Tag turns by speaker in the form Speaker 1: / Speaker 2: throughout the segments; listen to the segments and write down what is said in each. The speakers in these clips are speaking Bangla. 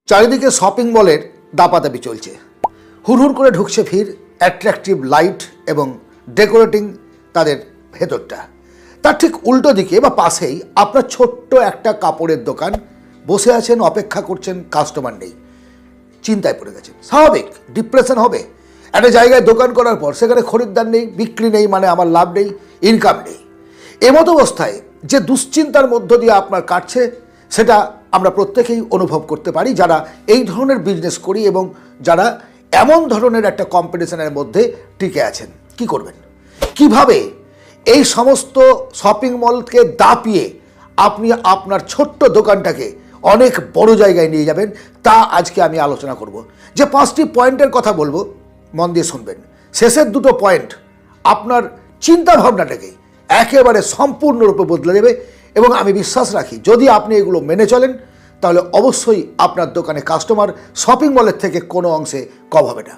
Speaker 1: চারিদিকে শপিং মলের দাপাদাপি চলছে, হুড়হুড় করে ঢুকছে ভিড়, অ্যাট্রাকটিভ লাইট এবং ডেকোরেটিং তাদের ভেতরটা। তার ঠিক উল্টো দিকে বা পাশেই আপনার ছোট্ট একটা কাপড়ের দোকান, বসে আছেন, অপেক্ষা করছেন, কাস্টমার নেই, চিন্তায় পড়ে গেছেন। স্বাভাবিক, ডিপ্রেশন হবে। একটা জায়গায় দোকান করার পর সেখানে খরিদ্দার নেই, বিক্রি নেই, মানে আমার লাভ নেই, ইনকাম নেই। এমতো অবস্থায় যে দুশ্চিন্তার মধ্য দিয়ে আপনার কাটছে, সেটা আমরা প্রত্যেকেই অনুভব করতে পারি যারা এই ধরনের বিজনেস করি এবং যারা এমন ধরনের একটা কম্পিটিশনের মধ্যে টিকে আছেন। কি করবেন, কিভাবে এই সমস্ত শপিং মলকে দাপিয়ে আপনি আপনার ছোট্ট দোকানটাকে অনেক বড় জায়গায় নিয়ে যাবেন, তা আজকে আমি আলোচনা করব। যে 5টি পয়েন্টের কথা বলবো, মন দিয়ে শুনবেন। শেষের দুটো পয়েন্ট আপনার চিন্তা ভাবনাটাকে একেবারে সম্পূর্ণরূপে বদলে দেবে এবং আমি বিশ্বাস রাখি যদি আপনি এগুলো মেনে চলেন তাহলে অবশ্যই আপনার দোকানে কাস্টমার শপিং মলের থেকে কোনো অংশে কম হবে না।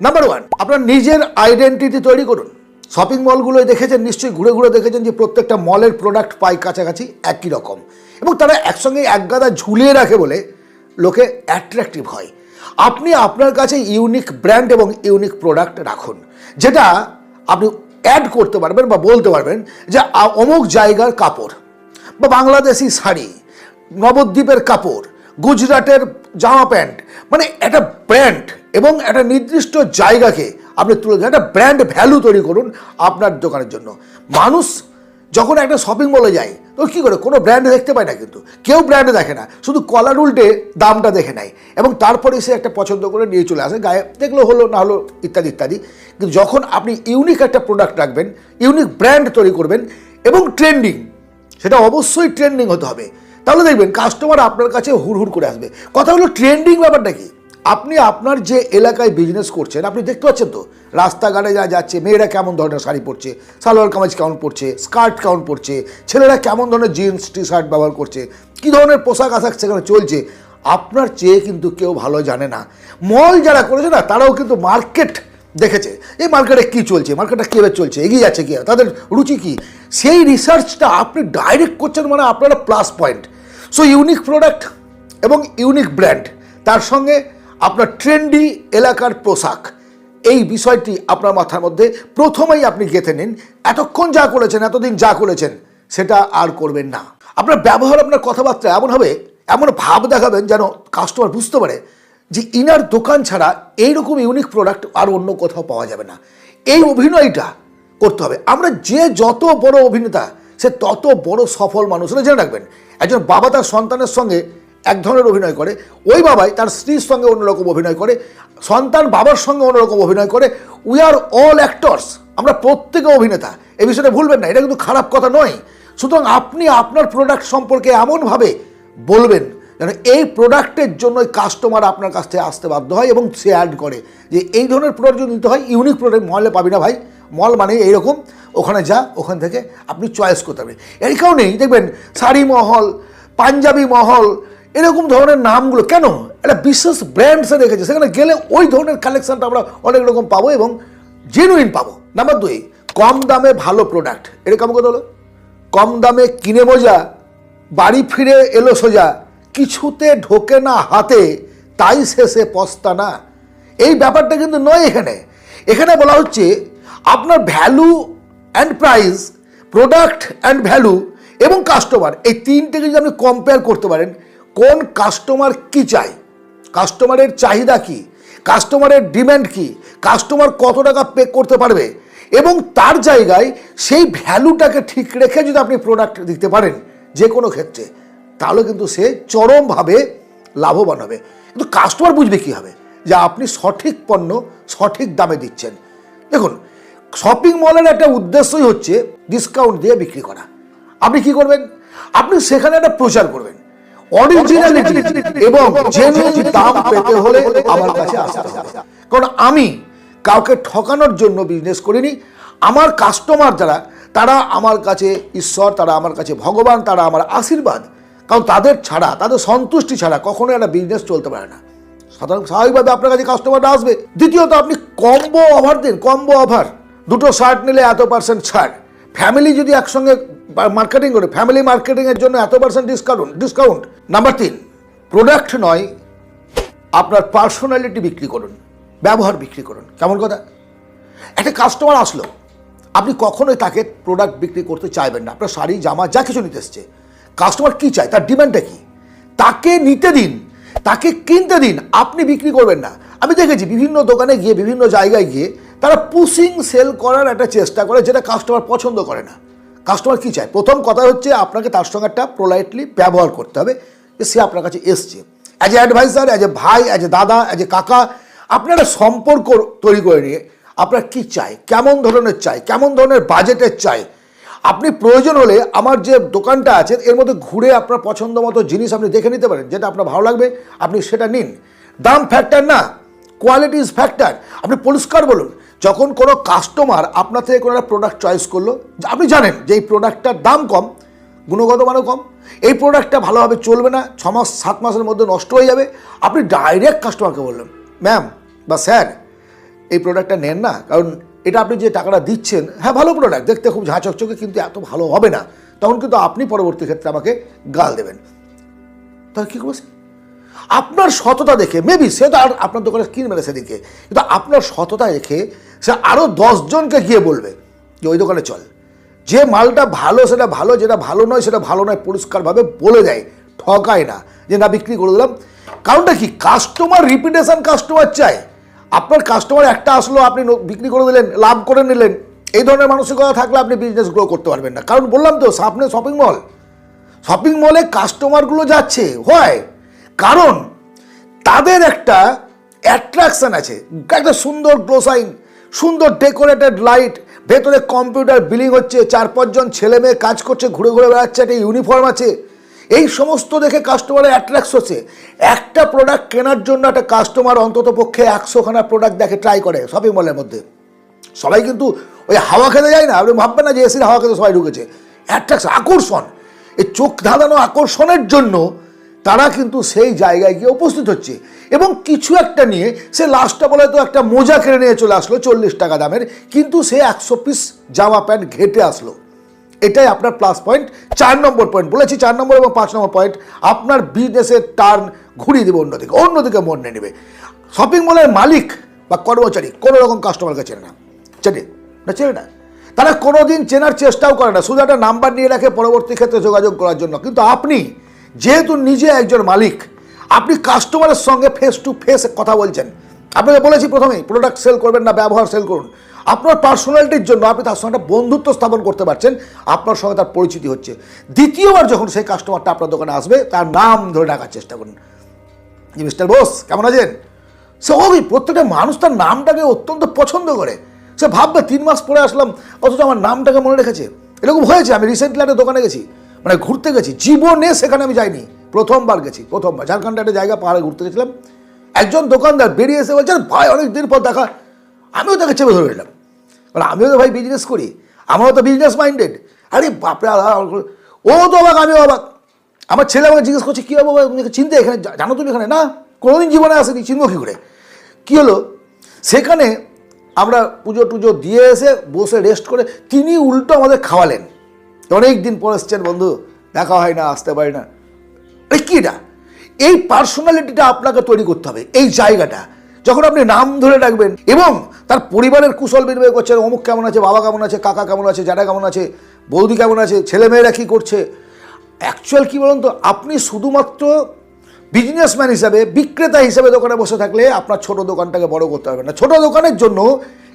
Speaker 1: নাম্বার 1, আপনার নিজের আইডেন্টিটি তৈরি করুন। শপিং মলগুলোয় দেখেছেন, নিশ্চয়ই ঘুরে ঘুরে দেখেছেন যে প্রত্যেকটা মলের প্রোডাক্ট পাই কাছাকাছি একই রকম এবং তারা একসঙ্গে একগাদা ঝুলিয়ে রাখে বলে লোকে অ্যাট্রাকটিভ হয়। আপনি আপনার কাছে ইউনিক ব্র্যান্ড এবং ইউনিক প্রোডাক্ট রাখুন, যেটা আপনি অ্যাড করতে পারবেন বা বলতে পারবেন যে অমুক জায়গার কাপড় বা বাংলাদেশি শাড়ি, নবদ্বীপের কাপড়, গুজরাটের জামা প্যান্ট, মানে একটা ব্র্যান্ড এবং একটা নির্দিষ্ট জায়গাকে আপনি তুলে ধরে একটা ব্র্যান্ড ভ্যালু তৈরি করুন আপনার দোকানের জন্য। মানুষ যখন একটা শপিং মলে যায় তো কী করে, কোনো ব্র্যান্ড দেখতে পায় না, কিন্তু কেউ ব্র্যান্ড দেখে না, শুধু কলার উল্টে দামটা দেখে নেয় এবং তারপরে সে একটা পছন্দ করে নিয়ে চলে আসে, গায়ে দেখলো হলো না হলো ইত্যাদি ইত্যাদি। কিন্তু যখন আপনি ইউনিক একটা প্রোডাক্ট রাখবেন, ইউনিক ব্র্যান্ড তৈরি করবেন এবং ট্রেন্ডিং, সেটা অবশ্যই ট্রেন্ডিং হতে হবে, তাহলে দেখবেন কাস্টমার আপনার কাছে হুড়হুড় করে আসবে। কথা হলো ট্রেন্ডিং ব্যাপারটা কি, আপনি আপনার যে এলাকায় বিজনেস করছেন আপনি দেখতে পাচ্ছেন তো রাস্তাঘাটে যা যাচ্ছে, মেয়েরা কেমন ধরনের শাড়ি পরছে, সালোয়ার কামিজ কেমন পরছে, স্কার্ট কেমন পরছে, ছেলেরা কেমন ধরনের জিন্স টি শার্ট ব্যবহার করছে, কী ধরনের পোশাক আশাক সেখানে চলছে, আপনার চেয়ে কিন্তু কেউ ভালো জানে না। মল যারা করেছে না তারাও কিন্তু মার্কেট দেখেছে, এই মার্কেটে কী চলছে, মার্কেটটা কীভাবে চলছে, এগিয়ে যাচ্ছে কী, তাদের রুচি কী, সেই রিসার্চটা আপনি ডাইরেক্ট করছেন, মানে আপনার plus point. So unique product এবং ইউনিক ব্র্যান্ড, তার সঙ্গে আপনার ট্রেন্ডি এলাকার পোশাক, এই বিষয়টি আপনার মাথার মধ্যে প্রথমেই আপনি গেঁথে নিন। এতক্ষণ যা করেছেন, এতদিন যা করেছেন, সেটা আর করবেন না। আপনার ব্যবহার, আপনার কথাবার্তা এমন হবে, এমন ভাব দেখাবেন যেন কাস্টমার বুঝতে পারে যে ইনার দোকান ছাড়া এইরকম ইউনিক প্রোডাক্ট আর অন্য কোথাও পাওয়া যাবে না। এই অভিনয়টা করতে হবে। আমরা যে যত বড় অভিনেতা সে তত বড় সফল মানুষ, জেনে রাখবেন। একজন বাবা তার সন্তানের সঙ্গে এক ধরনের অভিনয় করে, ওই বাবাই তার স্ত্রীর সঙ্গে অন্যরকম অভিনয় করে, সন্তান বাবার সঙ্গে অন্যরকম অভিনয় করে। উই আর অল অ্যাক্টরস, আমরা প্রত্যেকে অভিনেতা, এই বিষয়টা ভুলবেন না, এটা কিন্তু খারাপ কথা নয়। সুতরাং আপনি আপনার প্রোডাক্ট সম্পর্কে এমনভাবে বলবেন যেন এই প্রোডাক্টের জন্যই কাস্টমার আপনার কাছ থেকে আসতে বাধ্য হয় এবং সে অ্যাড করে যে এই ধরনের প্রোডাক্ট যদি নিতে হয়, ইউনিক প্রোডাক্ট মলে পাবি না ভাই, মল মানে এইরকম, ওখানে যা, ওখান থেকে আপনি চয়েস করতে পারবেন। এই কারণেই দেখবেন শাড়ি মহল, পাঞ্জাবি মহল, এরকম ধরনের নামগুলো কেন, একটা বিশেষ ব্র্যান্ডসে রেখেছে, সেখানে গেলে ওই ধরনের কালেকশনটা আমরা অনেক রকম পাবো এবং জেনুইন পাবো। নাম্বার 2, কম দামে ভালো প্রোডাক্ট। এটা কেমন কথা হলো, কম দামে কিনে মজা, বাড়ি ফিরে এলো সোজা, কিছুতে ঢোকে না হাতে, তাই শেষে পস্তানা। এই ব্যাপারটা কিন্তু নয়। এখানে বলা হচ্ছে আপনার value and price, product and value এবং কাস্টমার, এই তিনটেকে যদি আপনি কম্পেয়ার করতে পারেন, কোন কাস্টমার কি চায়, কাস্টমারের চাহিদা কি, কাস্টমারের ডিম্যান্ড কি, কাস্টমার কত টাকা পে করতে পারবে এবং তার জায়গায় সেই ভ্যালুটাকে ঠিক রেখে যদি আপনি প্রোডাক্ট দিতে পারেন যে কোনো ক্ষেত্রে, তাহলে কিন্তু সে চরমভাবে লাভবান হবে। কিন্তু কাস্টমার বুঝবে কী হবে, যে আপনি সঠিক পণ্য সঠিক দামে দিচ্ছেন। দেখুন, শপিং মলের একটা উদ্দেশ্যই হচ্ছে ডিসকাউন্ট দিয়ে বিক্রি করা। আপনি কি করবেন, আপনি সেখানে একটা প্রচার করবেন অরিজিনালিটি এবং জেনুইন দাম পেতে হলে আমার কাছে আসতে হবে। কারণ আমি কাউকে ঠকানোর জন্য বিজনেস করিনি। আমার কাস্টমার যারা, তারা আমার কাছে ঈশ্বর, তারা আমার কাছে ভগবান, তারা আমার আশীর্বাদ। কারণ তাদের ছাড়া, তাদের সন্তুষ্টি ছাড়া কখনোই একটা বিজনেস চলতে পারে না। সুতরাং স্বাভাবিকভাবে আপনার কাছে কাস্টমাররা আসবে। দ্বিতীয়ত, আপনি কম্বো অফার দিন, কম্বো অফার, 2টো শার্ট নিলে এত% ছাড়। ফ্যামিলি যদি একসঙ্গে মার্কেটিং করে, ফ্যামিলি মার্কেটিংয়ের জন্য এত% ডিসকাউন্ট। নাম্বার 3, প্রোডাক্ট নয় আপনার পার্সোনালিটি বিক্রি করুন, ব্যবহার বিক্রি করুন। কেমন কথা? একটা কাস্টমার আসলো, আপনি কখনোই তাকে প্রোডাক্ট বিক্রি করতে চাইবেন না। আপনার শাড়ি জামা যা কিছু নিতে এসছে, কাস্টমার কী চায়, তার ডিমান্ডটা কী, তাকে নিতে দিন, তাকে কিনতে দিন, আপনি বিক্রি করবেন না। আমি দেখেছি বিভিন্ন দোকানে গিয়ে, বিভিন্ন জায়গায় গিয়ে তারা পুশিং সেল করার একটা চেষ্টা করে, যেটা কাস্টমার পছন্দ করে না। কাস্টমার কী চায়? প্রথম কথা হচ্ছে আপনাকে তার সঙ্গে একটা পোলাইটলি ব্যবহার করতে হবে যে সে আপনার কাছে এসছে, as a adviser, as a ভাই, অ্যাজ এ দাদা, অ্যাজ এ কাকা। আপনারা সম্পর্ক তৈরি করে নিয়ে আপনার কী চাই, কেমন ধরনের চাই, কেমন ধরনের বাজেটের চাই। আপনি প্রয়োজন হলে আমার যে দোকানটা আছে এর মধ্যে ঘুরে আপনার পছন্দ মতো জিনিস আপনি দেখে নিতে পারেন, যেটা আপনার ভালো লাগবে আপনি সেটা নিন। দাম ফ্যাক্টর না, কোয়ালিটি ইজ ফ্যাক্টর। আপনি পরিষ্কার বলুন, যখন কোনো কাস্টমার আপনার থেকে কোনো একটা প্রোডাক্ট চয়েস করলো, আপনি জানেন যে এই প্রোডাক্টটার দাম কম, গুণগত মানও কম, এই প্রোডাক্টটা ভালোভাবে চলবে না, 6 মাস 7 মাসের মধ্যে নষ্ট হয়ে যাবে, আপনি ডাইরেক্ট কাস্টমারকে বললেন, ম্যাম বা স্যার এই প্রোডাক্টটা নেন না, কারণ এটা আপনি যে টাকাটা দিচ্ছেন, হ্যাঁ ভালো প্রোডাক্ট, দেখতে খুব ঝাঁ চকচকে, কিন্তু এত ভালো হবে না। তখন কিন্তু আপনি পরবর্তী ক্ষেত্রে আমাকে গাল দেবেন। তাহলে কী করবো? আপনার সততা দেখে, মেবি সে তো আর আপনার দোকানে কিনবে না সেদিকে, কিন্তু আপনার সততা দেখে সে আরও 10 জনকে গিয়ে বলবে যে ওই দোকানে চল। যে মালটা ভালো সেটা ভালো, যেটা ভালো নয় সেটা ভালো নয়, পরিষ্কারভাবে বলে দেয়, ঠকায় না যে না বিক্রি করে দিলাম। কারণটা কি? কাস্টমার রিপিটেশন কাস্টমার চায়। আপনার কাস্টমার একটা আসলো, আপনি বিক্রি করে দিলেন, লাভ করে নিলেন, এই ধরনের মানসিকতা থাকলে আপনি বিজনেস গ্রো করতে পারবেন না। কারণ বললাম তো, সামনে শপিং মলে কাস্টমারগুলো যাচ্ছে হয় কারণ তাদের একটা অ্যাট্রাকশন আছে, একটা সুন্দর গ্লোসাইন, সুন্দর ডেকোরেটেড লাইট, ভেতরে কম্পিউটার বিলিং হচ্ছে, 4-5 জন ছেলে মেয়ে কাজ করছে, ঘুরে ঘুরে বেড়াচ্ছে, একটা ইউনিফর্ম আছে, এই সমস্ত দেখে কাস্টমারের অ্যাট্রাক্ট হচ্ছে। একটা প্রোডাক্ট কেনার জন্য একটা কাস্টমার অন্তত পক্ষে 100খানা প্রোডাক্ট দেখে, ট্রাই করে শপিং মলের মধ্যে। সবাই কিন্তু ওই হাওয়া খেতে যায় না, আপনি ভাববেন না যে এসির হাওয়া খেতে সবাই ঢুকেছে। অ্যাট্রাকশন, আকর্ষণ, এই চোখ ধাঁধানো আকর্ষণের জন্য তারা কিন্তু সেই জায়গায় গিয়ে উপস্থিত হচ্ছে, এবং কিছু একটা নিয়ে সে লাস্টটা বলে তো একটা মোজা কিনে নিয়ে চলে আসলো 40 টাকা দামের, কিন্তু সে 100 পিস জামা প্যান্ট ঘেটে আসলো। এটাই আপনার প্লাস পয়েন্ট। 4 নম্বর পয়েন্ট বলেছি, 4 নম্বর এবং 5 নম্বর পয়েন্ট আপনার বিজনেসের টার্ন ঘুরিয়ে দেবে অন্যদিকে মন নিয়ে নেবে। শপিং মলের মালিক বা কর্মচারী কোনো রকম কাস্টমারকে চেনে না, চেনে না, তারা কোনোদিন চেনার চেষ্টাও করে না, শুধু একটা নাম্বার নিয়ে রাখে পরবর্তী ক্ষেত্রে যোগাযোগ করার জন্য। কিন্তু আপনি যেহেতু নিজে একজন মালিক, আপনি কাস্টমারের সঙ্গে ফেস টু ফেস কথা বলছেন। আপনাকে বলেছি প্রথমেই, প্রোডাক্ট সেল করবেন না, ব্যবহার সেল করুন। আপনার পার্সোনালিটির জন্য আপনি তার সঙ্গে একটা বন্ধুত্ব স্থাপন করতে পারছেন, আপনার সঙ্গে তার পরিচিতি হচ্ছে। দ্বিতীয়বার যখন সেই কাস্টমারটা আপনার দোকানে আসবে, তার নাম ধরে ডাকার চেষ্টা করুন, যে মিস্টার বোস কেমন আছেন। সে ওই প্রত্যেকটা মানুষ তার নামটাকে অত্যন্ত পছন্দ করে। সে ভাববে 3 মাস পরে আসলাম, অথচ আমার নামটাকে মনে রেখেছে। এরকম হয়েছে। আমি রিসেন্টলি একটা দোকানে গেছি, মানে ঘুরতে গেছি, জীবনে সেখানে আমি যাইনি, প্রথমবার গেছি, প্রথমবার ঝাড়খণ্ডে একটা জায়গা পাহাড়ে ঘুরতে গেছিলাম। একজন দোকানদার বেরিয়ে এসে বলছেন, ভাই অনেক দিন পর দেখা। আমিও তাকে চেপে ধরে নিলাম, মানে আমিও তো ভাই বিজনেস করি, আমারও তো বিজনেস মাইন্ডেড। আরে বাপরে, ও তো অবাক, আমিও অবাক। আমার ছেলে আমাকে জিজ্ঞেস করছে, কী হবে বাবা তুমি চিনতে, এখানে জানো তুমি এখানে? না, কোনোদিন জীবনে আসেনি, চিনবো কী করে। কী হলো, সেখানে আমরা পুজো টুজো দিয়ে এসে বসে রেস্ট করে তিনি উল্টো আমাদের খাওয়ালেন। অনেক দিন পর এসছেন বন্ধু, দেখা হয় না, আসতে পারি না। এই কীটা, এই পার্সোনালিটিটা আপনাকে তৈরি করতে হবে। এই জায়গাটা যখন আপনি নাম ধরে ডাকবেন এবং তার পরিবারের কুশল বিনিময় করছেন, অমুক কেমন আছে, বাবা কেমন আছে, কাকা কেমন আছে, জ্যাঠা কেমন আছে, বৌদি কেমন আছে, ছেলেমেয়েরা কী করছে, অ্যাকচুয়াল কী বলুন তো, আপনি শুধুমাত্র বিজনেসম্যান হিসাবে, বিক্রেতা হিসাবে দোকানে বসে থাকলে আপনার ছোট দোকানটাকে বড় করতে হবে না। ছোট দোকানের জন্য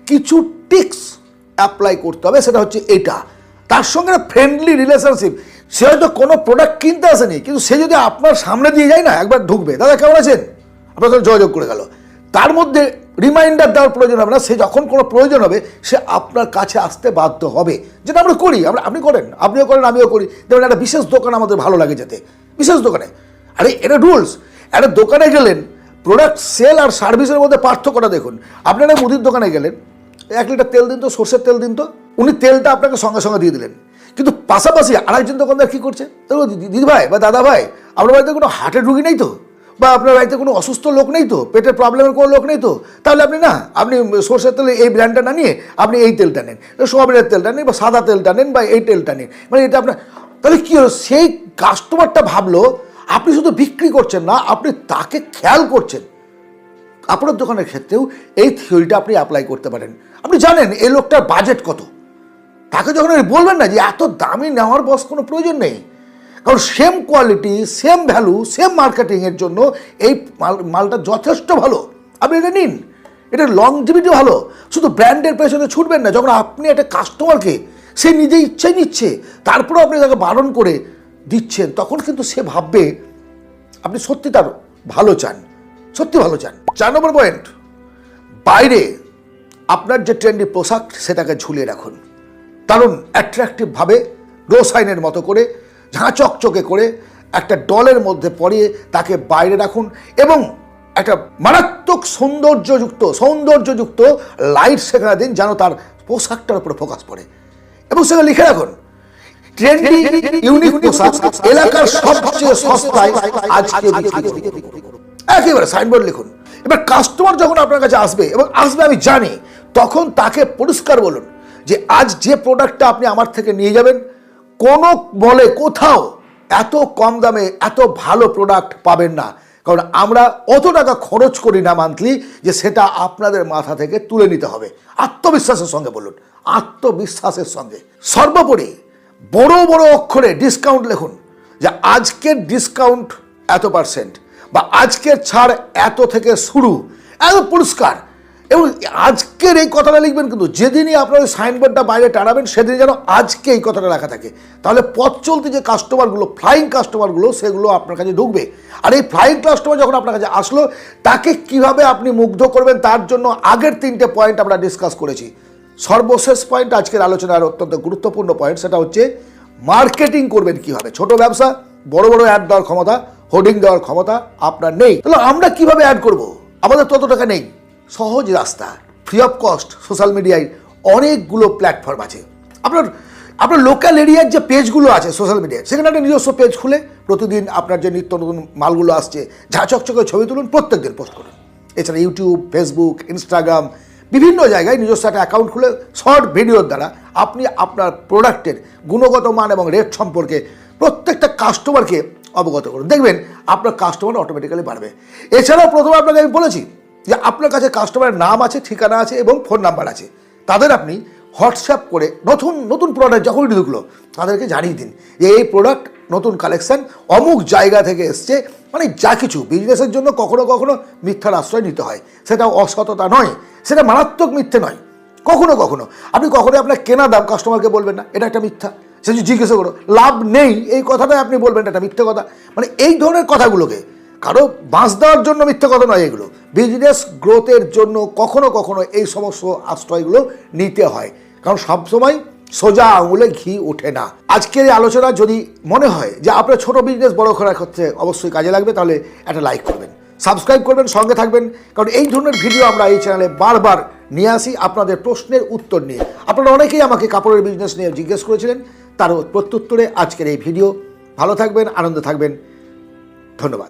Speaker 1: কিছু টিক্স অ্যাপ্লাই করতে হবে, সেটা হচ্ছে এটা, তার সঙ্গে ফ্রেন্ডলি রিলেশনশিপ। সে হয়তো কোনো প্রোডাক্ট কিনতে আসেনি, কিন্তু সে যদি আপনার সামনে দিয়ে যায় না, একবার ঢুকবে, দাদা কেমন আছেন, আপনার সাথে যোগাযোগ করে গেল। তার মধ্যে রিমাইন্ডার দেওয়ার প্রয়োজন হবে না, সে যখন কোনো প্রয়োজন হবে সে আপনার কাছে আসতে বাধ্য হবে, যেটা আমরা করি, আপনি করেন, আপনিও করেন, আমিও করি। যেমন একটা বিশেষ দোকান আমাদের ভালো লাগে যেতে, বিশেষ দোকানে, আরে এটা রুলস। একটা দোকানে গেলেন, প্রোডাক্ট সেল আর সার্ভিসের মধ্যে পার্থক্যটা দেখুন। আপনারা মুদির দোকানে গেলেন, 1 লিটার তেল দিন তো, সর্ষের তেল দিন তো, উনি তেলটা আপনাকে সঙ্গে সঙ্গে দিয়ে দিলেন। কিন্তু পাশাপাশি আরেকজন দোকানদার কী করছে, দিদি ভাই বা দাদা ভাই, আপনার বাড়িতে কোনো হার্টের রুগী নেই তো, বা আপনার বাড়িতে কোনো অসুস্থ লোক নেই তো, পেটের প্রবলেমের কোনো লোক নেই তো, তাহলে আপনি সর্ষের তেলে এই ব্র্যান্ডটা না নিয়ে আপনি এই তেলটা নেন, সোয়াবিনের তেলটা নেন, বা সাদা তেলটা নেন, বা এই তেলটা নেন, মানে এটা আপনার। তাহলে কী হলো, সেই কাস্টমারটা ভাবলো আপনি শুধু বিক্রি করছেন না, আপনি তাকে খেয়াল করছেন, কাপড়ের দোকানের ক্ষেত্রেও এই থিওরিটা আপনি অ্যাপ্লাই করতে পারেন। আপনি জানেন এই লোকটার বাজেট কত, তাকে যখন বলবেন না যে এত দামি নেওয়ার বস কোনো প্রয়োজন নেই, কারণ same quality, same value, same মার্কেটিংয়ের জন্য এই মালটা যথেষ্ট ভালো, আপনি এটা নিন, এটা লংজিভিটি ভালো। শুধু ব্র্যান্ডের পেছনে ছুটবেন না। যখন আপনি একটা কাস্টমারকে সে নিজে ইচ্ছাই নিচ্ছে, তারপরেও আপনি তাকে বারণ করে দিচ্ছেন, তখন কিন্তু সে ভাববে আপনি সত্যি তার ভালো চান, সত্যি ভালো চান। 4 নম্বর পয়েন্ট, বাইরে আপনার যে ট্রেন্ডি পোশাক সেটাকে ঝুলিয়ে রাখুন, কারণ অ্যাট্রাকটিভভাবে রো সাইনের মতো করে ঝাঁচকচকে করে একটা ডলের মধ্যে পরিয়ে তাকে বাইরে রাখুন এবং একটা মারাত্মক সৌন্দর্যযুক্ত লাইট সেখানে দিন, যেন তার পোশাকটার উপরে ফোকাস পড়ে। এবং সেখানে লিখে রাখুন ট্রেন্ডি ইউনিক পোশাক এলাকার সবচেয়ে সস্তায় আজকে বিক্রি করুন। একেবারে সাইনবোর্ড লিখুন। এবার কাস্টমার যখন আপনার কাছে আসবে, এবং আসবে আমি জানি, তখন তাকে পরিষ্কার বলুন যে আজ যে প্রোডাক্টটা আপনি আমার থেকে নিয়ে যাবেন, কোনো বলে কোথাও এত কম দামে এত ভালো প্রোডাক্ট পাবেন না, কারণ আমরা অত টাকা খরচ করি না মান্থলি যে সেটা আপনাদের মাথা থেকে তুলে নিতে হবে। আত্মবিশ্বাসের সঙ্গে বলুন, আত্মবিশ্বাসের সঙ্গে। সর্বোপরি বড় বড় অক্ষরে ডিসকাউন্ট লিখুন, যে আজকের ডিসকাউন্ট এত %, বা আজকের ছাড় এত থেকে শুরু, এত পরিষ্কার। এবং আজকের এই কথাটা লিখবেন, কিন্তু যেদিনই আপনার ওই সাইনবোর্ডটা বাইরে টানাবেন সেদিন যেন আজকে এই কথাটা লেখা থাকে। তাহলে পথ চলতি যে কাস্টমারগুলো, ফ্লাইং কাস্টমারগুলো, সেগুলো আপনার কাছে ঢুকবে। আর এই ফ্লাইং কাস্টমার যখন আপনার কাছে আসলো, তাকে কিভাবে আপনি মুগ্ধ করবেন তার জন্য আগের 3টে পয়েন্ট আমরা ডিসকাস করেছি। সর্বশেষ পয়েন্ট আজকের আলোচনার অত্যন্ত গুরুত্বপূর্ণ পয়েন্ট, সেটা হচ্ছে মার্কেটিং করবেন কিভাবে। ছোট ব্যবসা, বড় বড় অ্যাড দেওয়ার ক্ষমতা, হোর্ডিং দেওয়ার ক্ষমতা আপনার নেই। তাহলে আমরা কিভাবে অ্যাড করব? আমাদের তত টাকা নেই। সহজ রাস্তা, ফ্রি অফ কস্ট সোশ্যাল মিডিয়ায় অনেকগুলো প্ল্যাটফর্ম আছে। আপনার লোকাল এরিয়ার যে পেজগুলো আছে সোশ্যাল মিডিয়ায়, সেখানে একটা নিজস্ব পেজ খুলে প্রতিদিন আপনার যে নিত্য নতুন মালগুলো আসছে ঝাঁচকচকে ছবি তুলুন, প্রত্যেকদিন পোস্ট করুন। এছাড়া ইউটিউব, ফেসবুক, ইনস্টাগ্রাম, বিভিন্ন জায়গায় নিজস্ব একটা অ্যাকাউন্ট খুলে শর্ট ভিডিওর দ্বারা আপনি আপনার প্রোডাক্টের গুণগত মান এবং রেট সম্পর্কে প্রত্যেকটা কাস্টমারকে অবগত করুন। দেখবেন আপনার কাস্টমার অটোমেটিক্যালি বাড়বে। এছাড়াও প্রথমে আপনাকে আমি বলেছি যে আপনার কাছে কাস্টমারের নাম আছে, ঠিকানা আছে এবং ফোন নাম্বার আছে। তাদের আপনি হোয়াটসঅ্যাপ করে নতুন প্রোডাক্ট যখনই ঢুকলো তাদেরকে জানিয়ে দিন যে এই প্রোডাক্ট নতুন কালেকশন অমুক জায়গা থেকে এসছে। মানে যা কিছু বিজনেসের জন্য কখনো কখনো মিথ্যার আশ্রয় নিতে হয়, সেটা অসততা নয়, সেটা মারাত্মক মিথ্যে নয়। কখনো কখনো আপনি কখনোই আপনার কেনা দাম কাস্টমারকে বলবেন না, এটা একটা মিথ্যা। সে যদি জিজ্ঞাসা করো লাভ নেই, এই কথাটাই আপনি বলবেন এটা মিথ্যে কথা। মানে এই ধরনের কথাগুলোকে কারো বাঁশ দেওয়ার জন্য মিথ্যে কথা নয়, এগুলো বিজনেস গ্রোথের জন্য কখনো কখনো এই সমস্ত আশ্রয়গুলো নিতে হয়, কারণ সবসময় সোজা আঙুলে ঘি ওঠে না। আজকের এই আলোচনা যদি মনে হয় যে আপনার ছোট বিজনেস বড় করার ক্ষেত্রে অবশ্যই কাজে লাগবে, তাহলে একটা লাইক করবেন, সাবস্ক্রাইব করবেন, সঙ্গে থাকবেন, কারণ এই ধরনের ভিডিও আমরা এই চ্যানেলে বারবার নিয়ে আসি আপনাদের প্রশ্নের উত্তর নিয়ে। আপনারা অনেকেই আমাকে কাপড়ের বিজনেস নিয়ে জিজ্ঞেস করেছিলেন, তার প্রত্যুত্তরে আজকের এই ভিডিও। ভালো থাকবেন, আনন্দে থাকবেন, ধন্যবাদ।